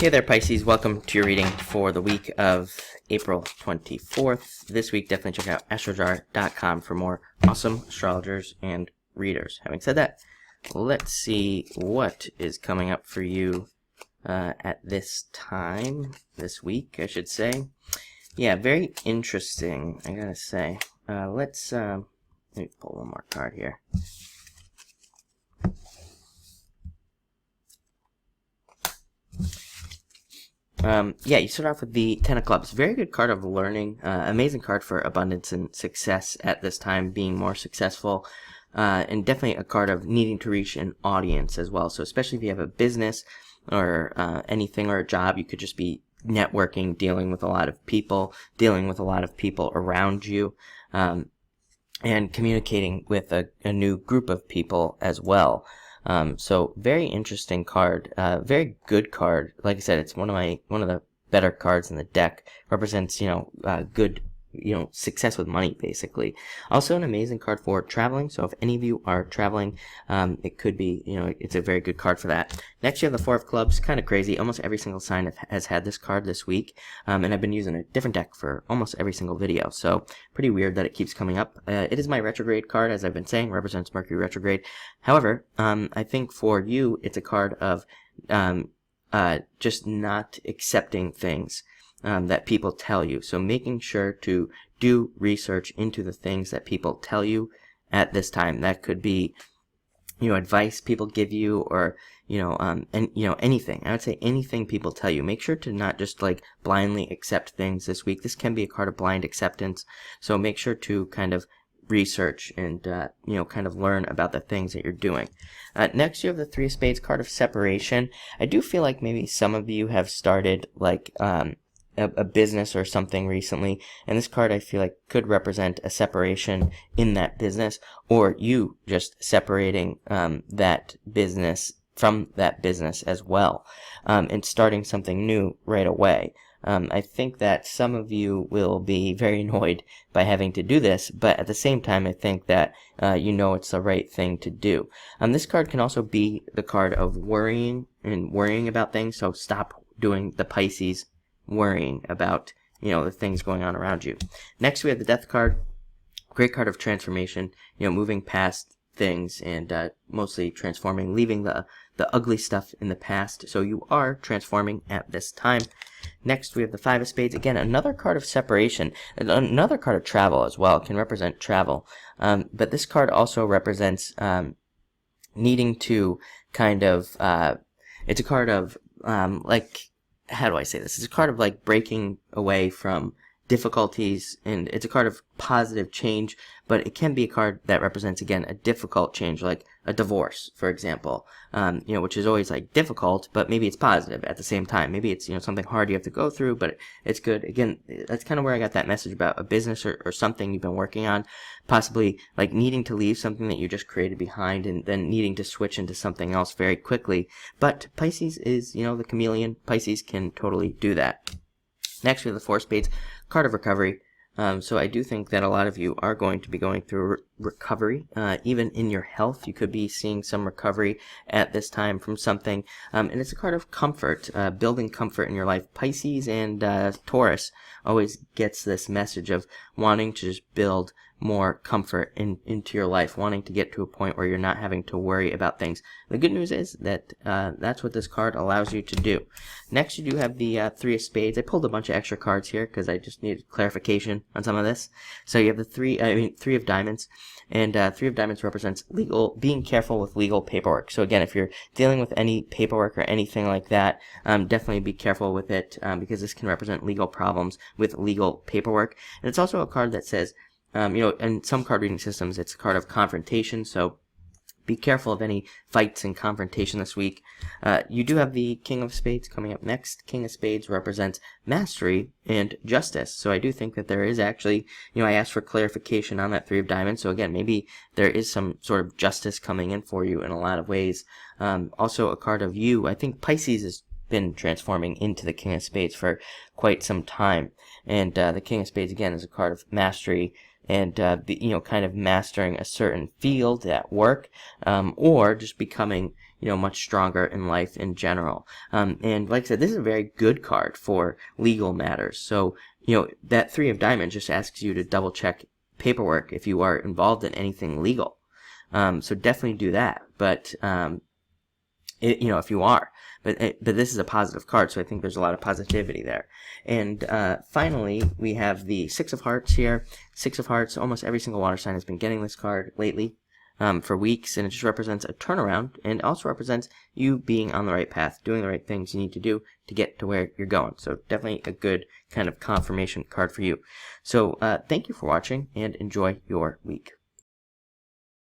Hey there, Pisces. Welcome to your reading for the week of April 24th. This week, definitely check out astrojar.com for more awesome astrologers and readers. Having said that, let's see what is coming up for you at this time, this week, I should say. Yeah, very interesting, I gotta say. Let me pull one more card here. Yeah, you start off with the Ten of Clubs. Very good card of learning. Amazing card for abundance and success at this time, being more successful. And definitely a card of needing to reach an audience as well. So especially if you have a business or anything or a job, you could just be networking, dealing with a lot of people around you, and communicating with a new group of people as well. So very interesting card, very good card. Like I said, it's one of the better cards in the deck. Represents, good, success with money, basically. Also an amazing card for traveling. So if any of you are traveling, it could be, it's a very good card for that. Next, you have the Four of Clubs. Kind of crazy. Almost every single sign has had this card this week. And I've been using a different deck for almost every single video. So pretty weird that it keeps coming up. It is my retrograde card, as I've been saying, represents Mercury retrograde. However, I think for you, it's a card of just not accepting things that people tell you. So making sure to do research into the things that people tell you at this time. That could be, advice people give you, or, anything. I would say anything people tell you. Make sure to not just blindly accept things this week. This can be a card of blind acceptance. So make sure to kind of research and, kind of learn about the things that you're doing. Next, you have the Three of Spades, card of separation. I do feel like maybe some of you have started a business or something recently, and this card I feel like could represent a separation in that business, or you just separating that business from that business as well, and starting something new right away. I think that some of you will be very annoyed by having to do this, but at the same time, I think that it's the right thing to do. This card can also be the card of worrying about things, so stop doing the Pisces worrying about the things going on around you. Next, we have the Death card. Great card of transformation, moving past things and mostly transforming, leaving the ugly stuff in the past. So you are transforming at this time. Next, we have the Five of Spades. Again, another card of separation, another card of travel as well. It can represent travel, but this card also represents needing to kind of it's a card of how do I say this? It's a card of breaking away from difficulties, and it's a card of positive change, but it can be a card that represents, again, a difficult change, like a divorce, for example, which is always difficult, but maybe it's positive at the same time. Maybe it's, something hard you have to go through, but it's good. Again, that's kind of where I got that message about a business or something you've been working on, possibly needing to leave something that you just created behind and then needing to switch into something else very quickly. But Pisces is, the chameleon. Pisces can totally do that. Next, we have the Four of Spades, card of recovery. So I do think that a lot of you are going to be going through recovery, even in your health. You could be seeing some recovery at this time from something. And it's a card of comfort, building comfort in your life. Pisces and Taurus always gets this message of wanting to just build more comfort into your life, wanting to get to a point where you're not having to worry about things. The good news is that that's what this card allows you to do. Next, you do have the Three of Spades. I pulled a bunch of extra cards here because I just needed clarification on some of this. So you have the Three of Diamonds, and Three of Diamonds represents being careful with legal paperwork. So again, if you're dealing with any paperwork or anything like that, definitely be careful with it, because this can represent legal problems with legal paperwork. And it's also a card that says, in some card reading systems, it's a card of confrontation, so be careful of any fights and confrontation this week. You do have the King of Spades coming up next. King of Spades represents mastery and justice, so I do think that there is actually, I asked for clarification on that Three of Diamonds, so again, maybe there is some sort of justice coming in for you in a lot of ways. Also a card of you. I think Pisces has been transforming into the King of Spades for quite some time, and the King of Spades, again, is a card of mastery and kind of mastering a certain field at work, or just becoming much stronger in life in general. And like I said, this is a very good card for legal matters. So, that 3 of Diamonds just asks you to double check paperwork if you are involved in anything legal. So definitely do that. But, if you are. But this is a positive card, so I think there's a lot of positivity there. And finally, we have the 6 of Hearts here. 6 of Hearts, almost every single water sign has been getting this card lately for weeks, and it just represents a turnaround, and also represents you being on the right path, doing the right things you need to do to get to where you're going. So definitely a good kind of confirmation card for you. So thank you for watching, and enjoy your week.